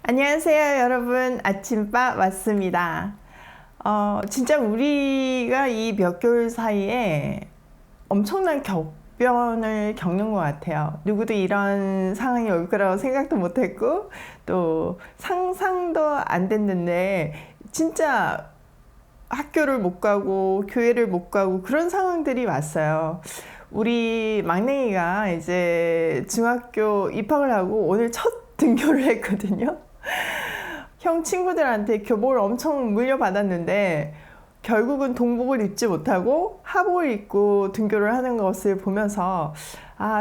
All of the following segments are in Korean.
안녕하세요, 여러분. 아침밥 왔습니다. 진짜 우리가 이 몇 개월 사이에 엄청난 격변을 겪는 것 같아요. 누구도 이런 상황이 올 거라고 생각도 못했고, 또 상상도 안 됐는데, 진짜 학교를 못 가고, 교회를 못 가고, 그런 상황들이 왔어요. 우리 막내이가 이제 중학교 입학을 하고 오늘 첫 등교를 했거든요. 형 친구들한테 교복을 엄청 물려받았는데 결국은 동복을 입지 못하고 하복을 입고 등교를 하는 것을 보면서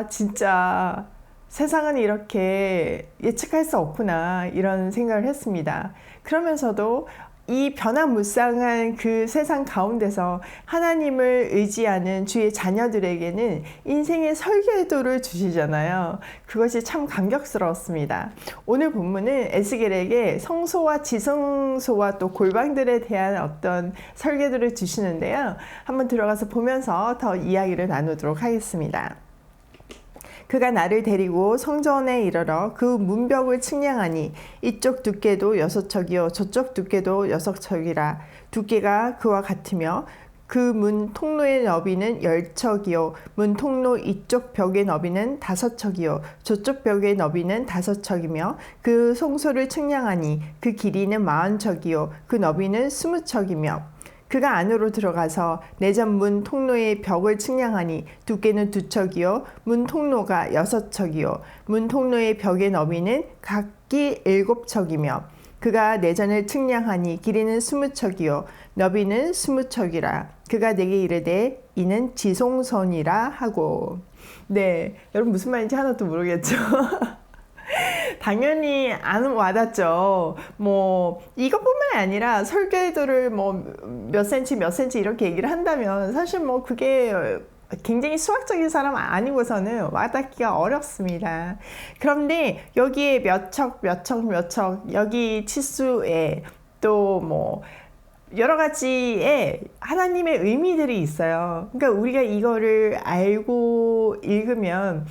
진짜 세상은 이렇게 예측할 수 없구나 이런 생각을 했습니다. 그러면서도 이 변화무쌍한 그 세상 가운데서 하나님을 의지하는 주의 자녀들에게는 인생의 설계도를 주시잖아요. 그것이 참 감격스러웠습니다. 오늘 본문은 에스겔에게 성소와 지성소와 또 골방들에 대한 어떤 설계도를 주시는데요. 한번 들어가서 보면서 더 이야기를 나누도록 하겠습니다. 그가 나를 데리고 성전에 이르러 그 문벽을 측량하니 이쪽 두께도 6척이요 저쪽 두께도 6척이라. 두께가 그와 같으며 그 문 통로의 너비는 10척이요 문 통로 이쪽 벽의 너비는 5척이요 저쪽 벽의 너비는 5척이며 그 성소를 측량하니 그 길이는 40척이요 그 너비는 20척이며 그가 안으로 들어가서 내전 문 통로의 벽을 측량하니 두께는 2척이요 문 통로가 6척이요 문 통로의 벽의 너비는 각기 7척이며 그가 내전을 측량하니 길이는 20척이요 너비는 20척이라. 그가 내게 이르되 이는 지성소니라 하고. 네, 여러분 무슨 말인지 하나도 모르겠죠? 당연히 안 와닿죠. 이것뿐만 아니라 설계도를 몇 센치 이렇게 얘기를 한다면 사실 그게 굉장히 수학적인 사람 아니고서는 와닿기가 어렵습니다. 그런데 여기에 몇 척, 여기 치수에 또 여러 가지의 하나님의 의미들이 있어요. 그러니까 우리가 이거를 알고 읽으면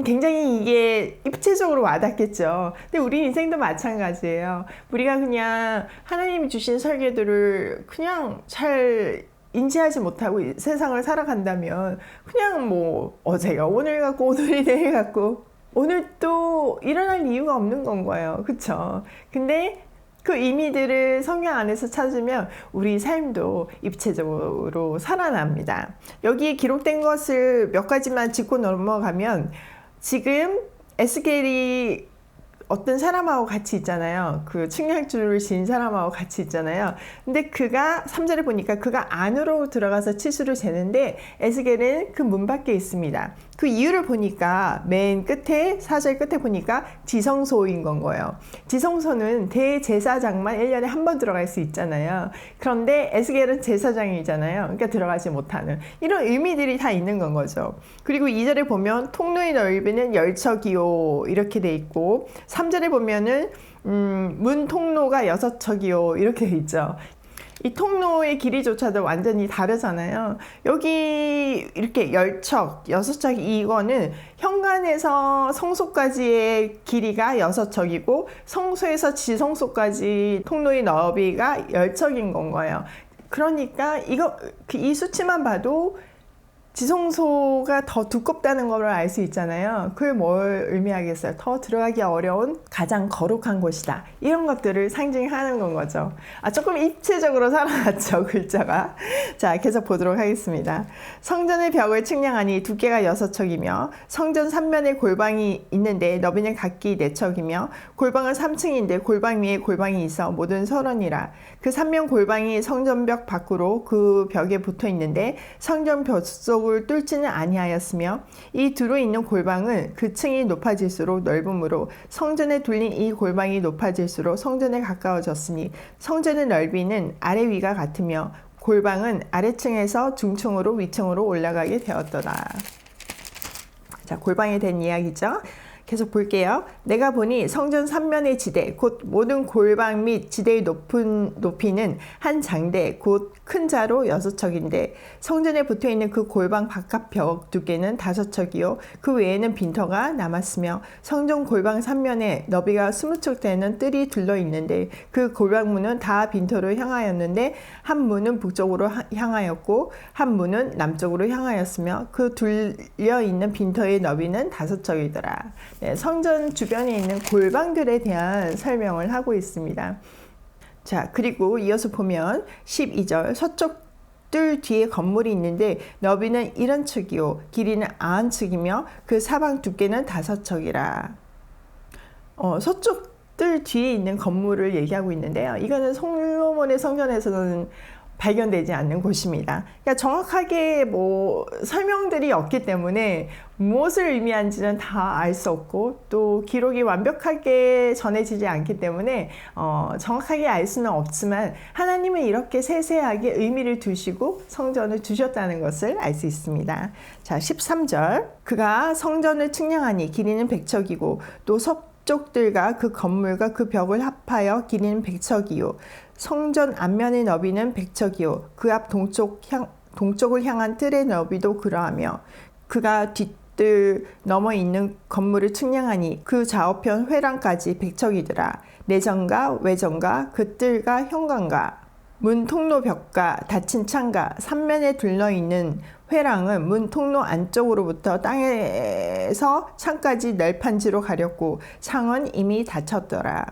굉장히 이게 입체적으로 와닿겠죠. 근데 우리 인생도 마찬가지예요. 우리가 그냥 하나님이 주신 설계도를 그냥 잘 인지하지 못하고 이 세상을 살아간다면 그냥 어제가 오늘 같고 오늘이 내일 같고 오늘 또 일어날 이유가 없는 건 거예요. 그쵸? 근데 그 의미들을 성경 안에서 찾으면 우리 삶도 입체적으로 살아납니다. 여기에 기록된 것을 몇 가지만 짚고 넘어가면 지금 에스겔이 어떤 사람하고 같이 있잖아요. 그 측량줄을 진 사람하고 같이 있잖아요. 근데 그가 3절에 보니까 그가 안으로 들어가서 치수를 재는데 에스겔은 그 문 밖에 있습니다. 그 이유를 보니까 맨 끝에 4절 끝에 보니까 지성소인 건 거예요. 지성소는 대제사장만 1년에 한 번 들어갈 수 있잖아요. 그런데 에스겔은 제사장이잖아요. 그러니까 들어가지 못하는 이런 의미들이 다 있는 건 거죠. 그리고 2절에 보면 통로의 넓이는 10척이요 이렇게 돼 있고 3절에 보면은 문 통로가 6척이요 이렇게 돼 있죠. 이 통로의 길이조차도 완전히 다르잖아요. 여기 이렇게 10척, 6척 이거는 현관에서 성소까지의 길이가 6척이고 성소에서 지성소까지 통로의 너비가 10척인 건 거예요. 그러니까 이 수치만 봐도 지성소가 더 두껍다는 걸 알 수 있잖아요. 그게 뭘 의미하겠어요? 더 들어가기 어려운 가장 거룩한 곳이다. 이런 것들을 상징하는 건 거죠. 조금 입체적으로 살아났죠, 글자가. 자, 계속 보도록 하겠습니다. 성전의 벽을 측량하니 두께가 6척이며 성전 3면에 골방이 있는데 너비는 각기 4척이며 골방은 3층인데 골방 위에 골방이 있어 모든 서론이라. 그 3면 골방이 성전벽 밖으로 그 벽에 붙어 있는데 성전 벽 속 을 뚫지는 아니하였으며 이 두루 있는 골방은 그 층이 높아질수록 넓음으로 성전에 둘린 이 골방이 높아질수록 성전에 가까워졌으니 성전의 넓이는 아래 위가 같으며 골방은 아래층에서 중층으로 위층으로 올라가게 되었더라. 자, 골방에 대한 이야기죠. 계속 볼게요. 내가 보니 성전 3면의 지대 곧 모든 골방 및 지대의 높이는 한 장대 곧 큰 자로 6척인데 성전에 붙어있는 그 골방 바깥 벽 두께는 5척이요 그 외에는 빈터가 남았으며 성전 골방 3면에 너비가 20척 되는 뜰이 둘러있는데 그 골방문은 다 빈터로 향하였는데 한 문은 북쪽으로 향하였고 한 문은 남쪽으로 향하였으며 그 둘려있는 빈터의 너비는 5척이더라. 네, 성전 주변에 있는 골방들에 대한 설명을 하고 있습니다. 자, 그리고 이어서 보면 12절 서쪽 뜰 뒤에 건물이 있는데 너비는 70척이요 길이는 90척이며 그 사방 두께는 5척이라. 서쪽 뜰 뒤에 있는 건물을 얘기하고 있는데요. 이거는 솔로몬의 성전에서는 발견되지 않는 곳입니다. 그러니까 정확하게 설명들이 없기 때문에 무엇을 의미하는지는 다 알 수 없고 또 기록이 완벽하게 전해지지 않기 때문에 정확하게 알 수는 없지만 하나님은 이렇게 세세하게 의미를 두시고 성전을 두셨다는 것을 알 수 있습니다. 자, 13절 그가 성전을 측량하니 길이는 100척이고 또 서쪽들과 그 건물과 그 벽을 합하여 길이는 100척이요 성전 앞면의 너비는 100척이요 그 앞 동쪽을 향한 뜰의 너비도 그러하며 그가 뒷뜰 넘어 있는 건물을 측량하니 그 좌우편 회랑까지 100척이더라. 내전과 외전과 그 뜰과 현관과 문 통로 벽과 닫힌 창과 3면에 둘러있는 회랑은 문 통로 안쪽으로부터 땅에서 창까지 널판지로 가렸고 창은 이미 닫혔더라.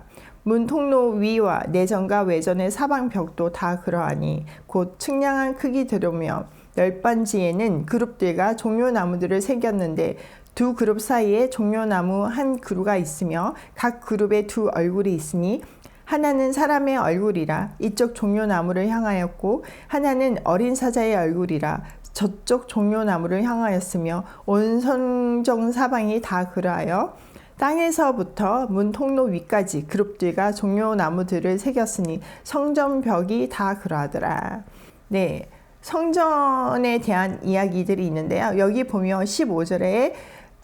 문 통로 위와 내전과 외전의 사방 벽도 다 그러하니 곧 측량한 크기대로며 널빤지에는 그룹들과 종려나무들을 새겼는데 두 그룹 사이에 종려나무 한 그루가 있으며 각 그룹에 두 얼굴이 있으니 하나는 사람의 얼굴이라 이쪽 종려나무를 향하였고 하나는 어린 사자의 얼굴이라 저쪽 종려나무를 향하였으며 온 성전 사방이 다 그러하여 땅에서부터 문 통로 위까지 그룹들과 종려나무들을 새겼으니 성전 벽이 다 그러하더라. 네, 성전에 대한 이야기들이 있는데요. 여기 보면 15절에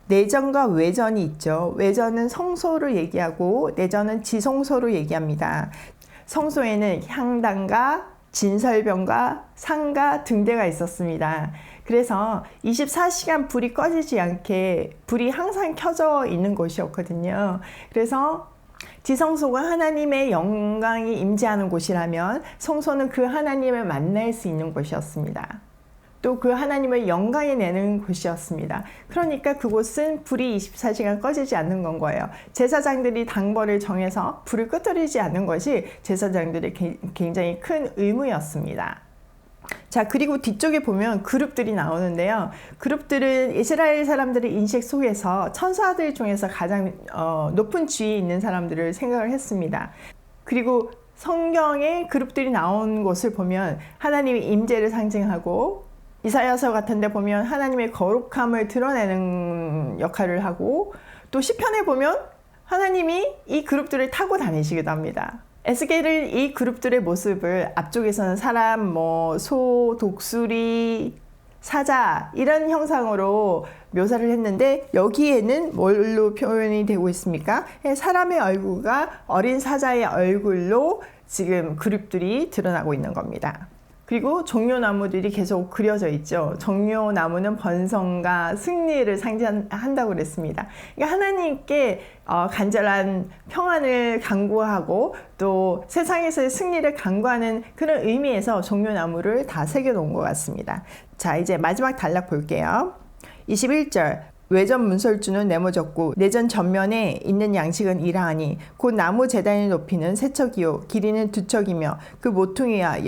내전과 외전이 있죠. 외전은 성소를 얘기하고 내전은 지성소를 얘기합니다. 성소에는 향단과 진설병과 상가 등대가 있었습니다. 그래서 24시간 불이 꺼지지 않게 불이 항상 켜져 있는 곳이었거든요. 그래서 지성소가 하나님의 영광이 임재하는 곳이라면 성소는 그 하나님을 만날 수 있는 곳이었습니다. 또 그 하나님을 영광에 내는 곳이었습니다. 그러니까 그곳은 불이 24시간 꺼지지 않는 건 거예요. 제사장들이 당번을 정해서 불을 끄트리지 않는 것이 제사장들의 굉장히 큰 의무였습니다. 자, 그리고 뒤쪽에 보면 그룹들이 나오는데요. 그룹들은 이스라엘 사람들의 인식 속에서 천사들 중에서 가장 높은 지위에 있는 사람들을 생각을 했습니다. 그리고 성경에 그룹들이 나온 곳을 보면 하나님의 임재를 상징하고 이사야서 같은 데 보면 하나님의 거룩함을 드러내는 역할을 하고 또 시편에 보면 하나님이 이 그룹들을 타고 다니시기도 합니다. 에스겔은 이 그룹들의 모습을 앞쪽에서는 사람, 소, 독수리, 사자 이런 형상으로 묘사를 했는데 여기에는 뭘로 표현이 되고 있습니까? 사람의 얼굴과 어린 사자의 얼굴로 지금 그룹들이 드러나고 있는 겁니다. 그리고 종려나무들이 계속 그려져 있죠. 종려나무는 번성과 승리를 상징한다고 그랬습니다. 그러니까 하나님께 간절한 평안을 간구하고 또 세상에서의 승리를 간구하는 그런 의미에서 종려나무를 다 새겨놓은 것 같습니다. 자, 이제 마지막 단락 볼게요. 21절 외전 문설주는 네모졌고 내전 전면에 있는 양식은 이러하니 곧 나무 제단의 높이는 3척이요 길이는 2척이며 그 모퉁이와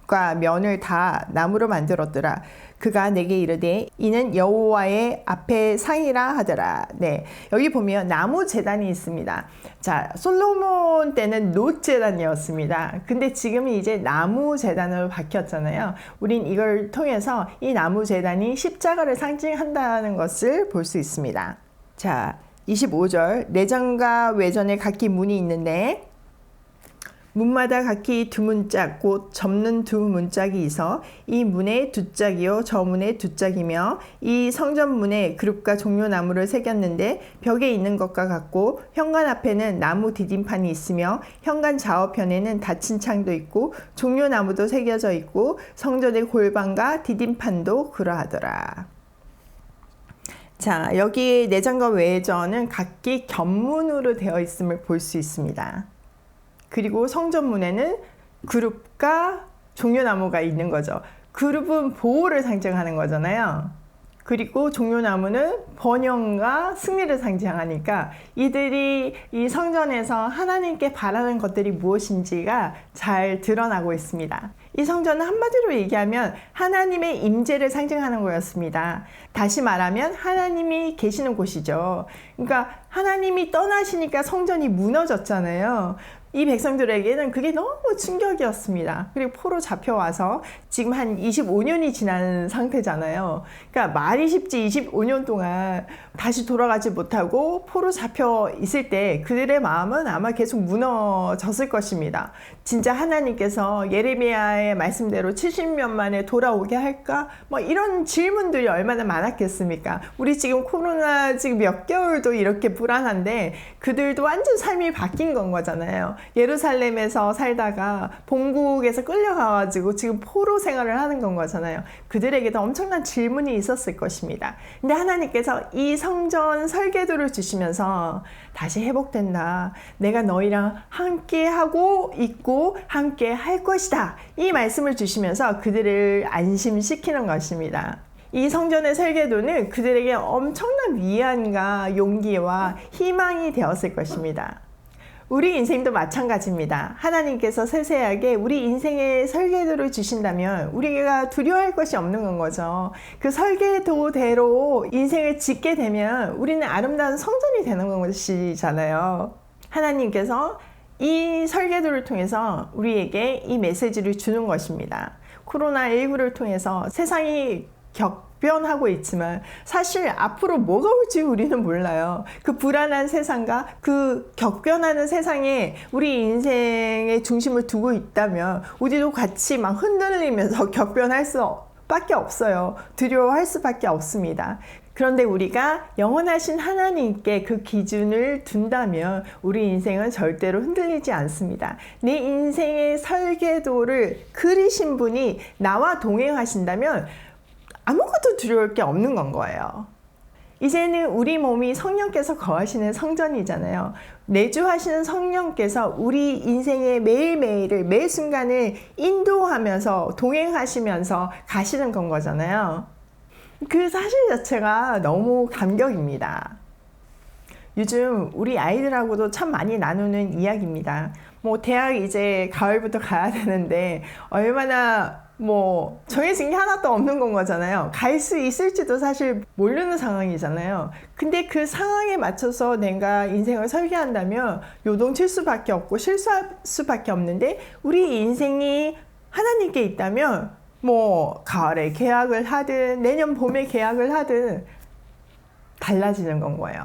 과 면을 다 나무로 만들었더라. 그가 내게 이르되 이는 여호와의 앞에 상이라 하더라. 네, 여기 보면 나무 제단이 있습니다. 자, 솔로몬 때는 놋 제단이었습니다. 근데 지금은 이제 나무 제단으로 바뀌었잖아요. 우린 이걸 통해서 이 나무 제단이 십자가를 상징한다는 것을 볼 수 있습니다. 자, 25절 내전과 외전에 각기 문이 있는데 문마다 각기 두 문짝 곧 접는 두 문짝이 있어 이 문에 두 짝이요 저 문에 두 짝이며 이 성전문에 그룹과 종려나무를 새겼는데 벽에 있는 것과 같고 현관 앞에는 나무 디딤판이 있으며 현관 좌우편에는 닫힌 창도 있고 종려나무도 새겨져 있고 성전의 골방과 디딤판도 그러하더라. 자, 여기 내장과 외전은 각기 겹문으로 되어 있음을 볼 수 있습니다. 그리고 성전문에는 그룹과 종려나무가 있는 거죠. 그룹은 보호를 상징하는 거잖아요. 그리고 종려나무는 번영과 승리를 상징하니까 이들이 이 성전에서 하나님께 바라는 것들이 무엇인지가 잘 드러나고 있습니다. 이 성전은 한마디로 얘기하면 하나님의 임재를 상징하는 거였습니다. 다시 말하면 하나님이 계시는 곳이죠. 그러니까 하나님이 떠나시니까 성전이 무너졌잖아요. 이 백성들에게는 그게 너무 충격이었습니다. 그리고 포로 잡혀와서 지금 한 25년이 지난 상태잖아요. 그러니까 말이 쉽지 25년 동안 다시 돌아가지 못하고 포로 잡혀 있을 때 그들의 마음은 아마 계속 무너졌을 것입니다. 진짜 하나님께서 예레미야의 말씀대로 70년 만에 돌아오게 할까? 뭐 이런 질문들이 얼마나 많았겠습니까? 우리 지금 코로나 지금 몇 개월도 이렇게 불안한데 그들도 완전 삶이 바뀐 건 거잖아요. 예루살렘에서 살다가 본국에서 끌려가가지고 지금 포로 생활을 하는 건 거잖아요. 그들에게도 엄청난 질문이 있었을 것입니다. 근데 하나님께서 이 성전 설계도를 주시면서 다시 회복된다. 내가 너희랑 함께 하고 있고 함께 할 것이다. 이 말씀을 주시면서 그들을 안심시키는 것입니다. 이 성전의 설계도는 그들에게 엄청난 위안과 용기와 희망이 되었을 것입니다. 우리 인생도 마찬가지입니다. 하나님께서 세세하게 우리 인생의 설계도를 주신다면 우리가 두려워할 것이 없는 건 거죠. 그 설계도대로 인생을 짓게 되면 우리는 아름다운 성전이 되는 것이잖아요. 하나님께서 이 설계도를 통해서 우리에게 이 메시지를 주는 것입니다. 코로나19를 통해서 세상이 격변하고 있지만 사실 앞으로 뭐가 올지 우리는 몰라요. 그 불안한 세상과 그 격변하는 세상에 우리 인생의 중심을 두고 있다면 우리도 같이 막 흔들리면서 격변할 수밖에 없어요. 두려워할 수밖에 없습니다. 그런데 우리가 영원하신 하나님께 그 기준을 둔다면 우리 인생은 절대로 흔들리지 않습니다. 내 인생의 설계도를 그리신 분이 나와 동행하신다면 아무것도 두려울 게 없는 건 거예요. 이제는 우리 몸이 성령께서 거하시는 성전이잖아요. 내주하시는 성령께서 우리 인생의 매일매일을 매 순간을 인도하면서 동행하시면서 가시는 건 거잖아요. 그 사실 자체가 너무 감격입니다. 요즘 우리 아이들하고도 참 많이 나누는 이야기입니다. 뭐 대학 이제 가을부터 가야 되는데 얼마나 정해진 게 하나도 없는 건 거잖아요. 갈 수 있을지도 사실 모르는 상황이잖아요. 근데 그 상황에 맞춰서 내가 인생을 설계한다면 요동칠 수밖에 없고 실수할 수밖에 없는데 우리 인생이 하나님께 있다면 가을에 계약을 하든 내년 봄에 계약을 하든 달라지는 건 거예요.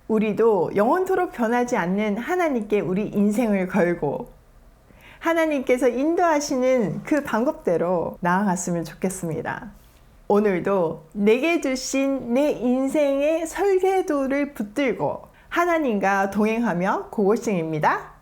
우리도 영원토록 변하지 않는 하나님께 우리 인생을 걸고 하나님께서 인도하시는 그 방법대로 나아갔으면 좋겠습니다. 오늘도 내게 주신 내 인생의 설계도를 붙들고 하나님과 동행하며 고고싱입니다.